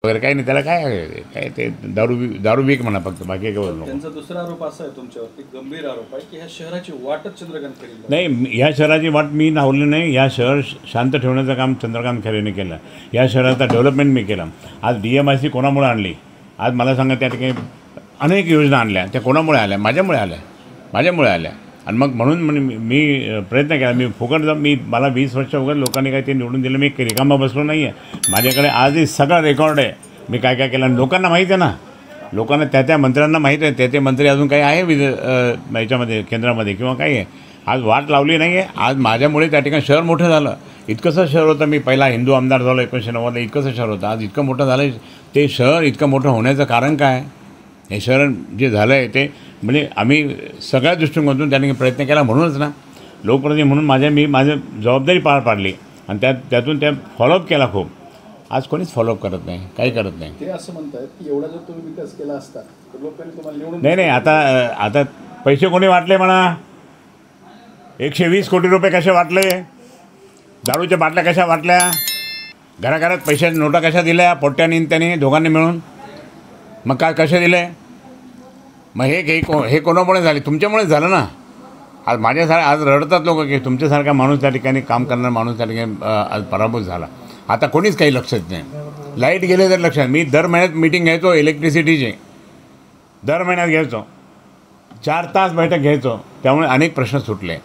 वगैरे काही नाही, त्याला काय काय ते दारू विक म्हणा फक्त, बाकी काय बोलू. त्यांचा दुसरा आरोप असा आहे तुमच्यावरती, गंभीर आरोप आहे की ह्या शहराची वाटच चंद्रकांत खैरे. नाही, ह्या शहराची वाट मी लावली नाही. या शहर शांत ठेवण्याचं काम चंद्रकांत खैरेने केलं. या शहराचा डेव्हलपमेंट मी केला. आज DMIC कोणामुळे आणली? आज मला सांगा, त्या ठिकाणी अनेक योजना आणल्या, त्या कोणामुळे आल्या? माझ्यामुळे आल्या. आणि मग म्हणून मी प्रयत्न केला. मी फुकट मला 20 वर्ष वगैरे लोकांनी काही ते निवडून दिलं. मी रिकामा बसलो नाही आहे. माझ्याकडे आजही सगळा रेकॉर्ड आहे. मी काय काय केलं लोकांना माहीत आहे ना. लोकांना त्या मंत्र्यांना माहीत आहे. त्या मंत्री अजून काही आहे याच्यामध्ये, केंद्रामध्ये किंवा काही आहे. आज वाट लावली नाही आहे. आज माझ्यामुळे त्या ठिकाणी शहर मोठं झालं. इतकंसं शहर होतं. मी पहिला हिंदू आमदार झालो 1990ला. इतकंसं शहर होतं. आज इतकं मोठं झालं. ते शहर इतकं मोठं होण्याचं कारण काय? हे शहर जे झालं आहे ते म्हणजे आम्ही सगळ्या दृष्टिकोनातून त्यांनी प्रयत्न केला. म्हणूनच ना, लोकप्रतिनिधी म्हणून माझी जबाबदारी पार पाडली आणि त्यातून त्या फॉलोअप केला खूप. आज कोणीच फॉलोअप करत नाही, काही करत नाही. ते असं म्हणतात की एवढा जर तुम्ही विकास केला असता तर लोकांनी तुम्हाला निवडून. नाही, आता पैसे कोणी वाटले म्हणा? 120 कोटी रुपये कसे वाटले? दारूच्या बाटल्या कशा वाटल्या? घराघरात पैशाच्या नोटा कशा दिल्या? पोट्ट्यानी त्यांनी दोघांनी मिळून. मग काय कसे दिले? मग हे कोणामुळे झाले? तुमच्यामुळेच झालं ना. आज आज रडतात लोक की तुमच्यासारखा माणूस त्या ठिकाणी काम करणारा माणूस त्या ठिकाणी आज पराभूत झाला. आता कोणीच काही लक्ष देत नाही. लाईट गेले तर लक्षात. मी दर महिन्यात मीटिंग घ्यायचो इलेक्ट्रिसिटीचे. दर महिन्यात घ्यायचो. 4 तास बैठक घ्यायचो. त्यामुळे अनेक प्रश्न सुटले.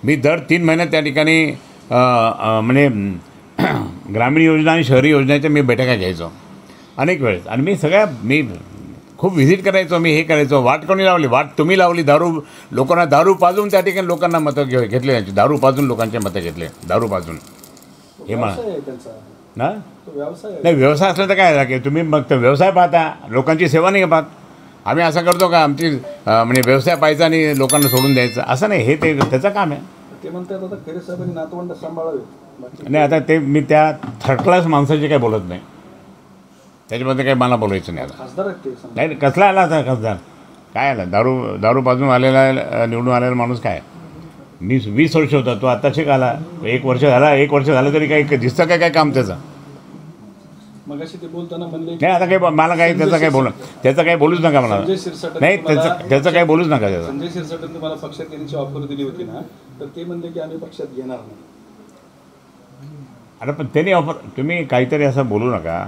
मी दर 3 महिन्यात त्या ठिकाणी म्हणजे ग्रामीण योजना आणि शहरी योजनेच्या मी बैठका घ्यायचो अनेक वेळेस. आणि मी खूप व्हिजिट करायचो. मी हे करायचो. वाट कोणी लावली? वाट तुम्ही लावली. लोकांना दारू पाजून त्या ठिकाणी लोकांना मतं घेतले. त्यांची दारू पाजून लोकांचे मतं घेतले. दारू पाजून हे म्हणा ना. नाही, व्यवसाय असला तर काय झाला की तुम्ही मग व्यवसाय पाहता, लोकांची सेवा नाही पाहत. आम्ही असं करतो का आमची म्हणजे व्यवसाय पाहायचा आणि लोकांना सोडून द्यायचं? असं नाही. हे त्याचं काम आहे. ते म्हणतात आता खैरे साहेबांनी नातवंड सांभाळावे. नाही, आता ते मी त्या थर्ड क्लास माणसाची काही बोलत नाही. त्याच्यामध्ये काही मला बोलायचं नाही. आता खासदार आहेत ते. नाही, कसला आला आता खासदार? काय आला? दारू पाजून आलेला निवडून आलेला माणूस काय? मी 20 वर्ष होता. तो आता शिकाला 1 वर्ष झालं तरी काही दिसतं काय काम त्याचं? मग अशी ते बोलताना म्हणले नाही, आता काही मला काही त्याचं काही बोलूच नका मला. नाही, त्याचं काही बोलूच नका. त्याचं संजय शिरसाटांनी तुम्हाला पक्षात घेण्याची ऑफर दिली होती ना, तर ते म्हणले की आम्ही पक्षात घेणार नाही. अरे पण त्यांनी तुम्ही काहीतरी असं बोलू नका.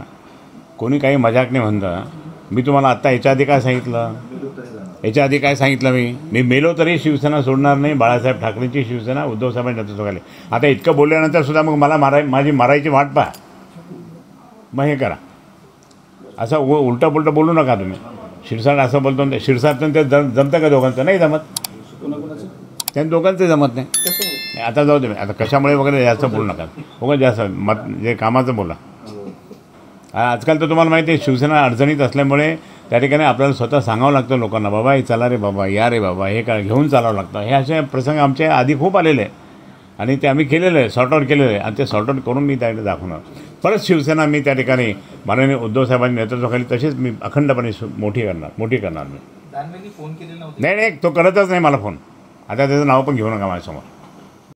कोणी काही मजाक नाही म्हणतं. मी तुम्हाला आत्ता याच्या आधी काय सांगितलं? मी मेलो तरी शिवसेना सोडणार नाही. बाळासाहेब ठाकरेंची शिवसेना उद्धव साहेबांच्या नेतृत्वाखाली. आता इतकं बोलल्यानंतर सुद्धा मग मला माझी मारायची वाट पहा. मग हे करा. असं उलटं बोलू नका तुम्ही. शिरसाट असं बोलतो. शिरसाटनं ते जमतं का दोघांचं? नाही जमत. त्यांनी दोघांचं जमत नाही. आता जाऊ दे. आता कशामुळे वगैरे जास्त बोलू नका. वगैरे जास्त जे कामाचं बोला. आजकाल तर तुम्हाला माहिती आहे, शिवसेना अडचणीत असल्यामुळे त्या ठिकाणी आपल्याला स्वतः सांगावं लागतं लोकांना, बाबा हे चला रे बाबा, या रे बाबा, हे काय घेऊन चालावं लागतं. हे असे प्रसंग आमचे आधी खूप आलेले आहे आणि ते आम्ही केलेलं आहे, सॉर्टआउट केलेलं आहे. आणि ते सॉर्टआउट करून मी त्याकडे दाखवणार. परत शिवसेना मी त्या ठिकाणी माननीय उद्धव साहेबांच्या नेतृत्वाखाली तशीच मी अखंडपणे मोठी करणार मी. फोन केलेला नाही, तो करतच नाही मला फोन. आता त्याचं नाव पण घेऊ नका माझ्यासमोर.